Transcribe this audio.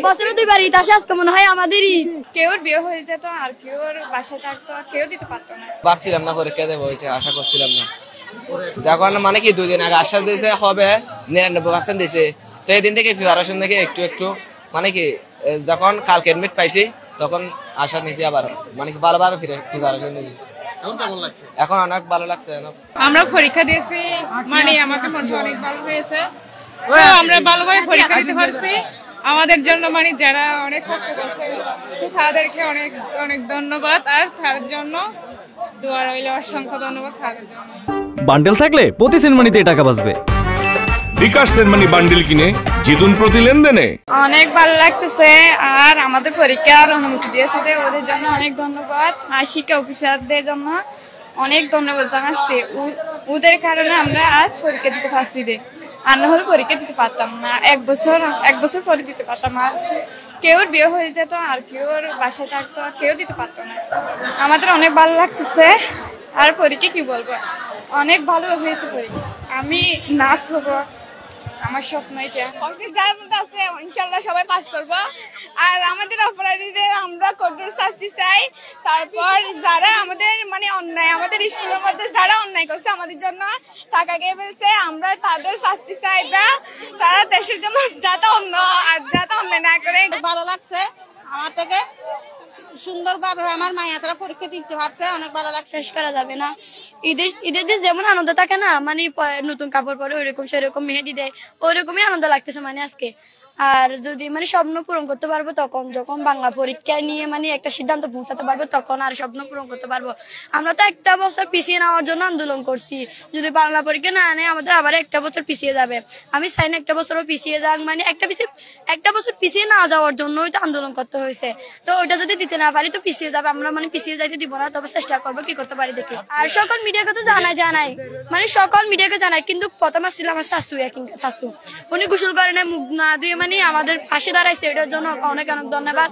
বছরে দুইবার ঈদ আসে, আজকে মনে হয় আমাদের ঈদ। কেউর বিয়ে হয়ে যেত আর কেউর বাসায় থাকতো, কেউ দিতে পারতো না। ভাবছিলাম না পরীক্ষা দেবো, এটা আশা করছিলাম না। যখন মানে কি 2 দিন আগে আশ্বাস দিয়েছে হবে 99% দিয়েছে, তো এই দিন থেকে প্রিপারেশন থেকে একটু একটু মানে কি যখন কালকে এডমিট পাইছি তখন আশা নিয়েছি, আবার মানে কি ভালোভাবে প্রিপারেশন নিয়েছি। এখন অনেক ভালো লাগছে। আমরা পরীক্ষা দিয়েছি, মানে আমাদের মনটা অনেক ভালো হয়েছে, আমরা ভালোভাবে পরীক্ষা দিতে পারছি। আমাদের জন্য মানে যারা অনেক কষ্ট করছে তাদেরকে অনেক অনেক ধন্যবাদ, আর তাদের জন্য দোয়া রইল, অসংখ্য ধন্যবাদ তাদের জন্য। বান্ডেল থাকলে প্রতি সেনমানিতে টাকা বাঁচবে। বিকাশ সেনমানি বান্ডেল কিনে জিতুন প্রতি লেনদেনে। অনেক ভালো লাগতেছে, আর আমাদের পরীক্ষার অনুমতি দিয়েছে ওদের জন্য অনেক ধন্যবাদ, আর শিক্ষা অফিসারদের জন্য অনেক ধন্যবাদ জানাচ্ছি। ওদের কারণে আমরা আজ পরীক্ষা দিতে পারছি রে, আর না হলে পরীক্ষা দিতে পারতাম না। এক বছর পরে দিতে পারতাম। আর কেউর বিয়ে হয়ে যেত আর কেউর বাসায় থাকতো, কেউ দিতে পারতো না। আমাদের অনেক ভালো লাগতেছে, আর পরীক্ষা কি বলবো, অনেক ভালো হয়েছে পরীক্ষা। আমি নার্স হবো, আমার স্বপ্ন এটা। আছে ইনশাল্লাহ সবাই পাস করবো। আর আমাদের অপরাধীদের আমরা কঠোর শাস্তি চাই। তারপর যারা আমাদের মানে অন্যায়, আমাদের স্কুলের মধ্যে যারা অন্যায় করছে, আমাদের জন্য টাকা খেয়ে ফেলছে, আমরা তাদের শাস্তি চাই। তারা দেশের জন্য যাতে অন্যায় না করে। ভালো লাগছে, আমার থেকে সুন্দরভাবে আমার মাইয়ারা পরীক্ষা দিতে পারছে, অনেক ভালো লাগছে। শেষ করা যাবে না। ঈদের দিন যেমন আনন্দ থাকে না, মানে নতুন কাপড় পরে ওইরকম সেরকম মেহেদি দেয়, ওইরকমই আনন্দ লাগতেছে মানে আজকে। আর যদি মানে স্বপ্ন পূরণ করতে পারবো তখন, যখন বাংলা পরীক্ষা নিয়ে মানে একটা সিদ্ধান্ত পৌঁছাতে পারবো তখন আর স্বপ্ন পূরণ করতে পারবো। আমরা তো একটা বছর পিছিয়ে নেওয়ার জন্য আন্দোলন করছি, যদি বাংলা পরীক্ষা না নেয় আমাদের আবার একটা বছর পিছিয়ে যাবে। আমি চাই না একটা বছরও পিছিয়ে যাক, মানে একটা বছর পিছিয়ে না যাওয়ার জন্যই তো আন্দোলন করতে হয়েছে। তো ওইটা যদি দিতে না পারি তো পিছিয়ে যাবে, আমরা মানে পিছিয়ে যাইতে দিব না, তবে চেষ্টা করবো কি করতে পারি দেখি। আর সকল মিডিয়াকে তো জানাই মানে সকল মিডিয়াকে জানাই, কিন্তু প্রথম আসছিল আমার শাশু, উনি গোসল করে না, মুখ না দিয়ে মানে আমাদের পাশে দাঁড়াইছে, এটার জন্য অনেক অনেক ধন্যবাদ।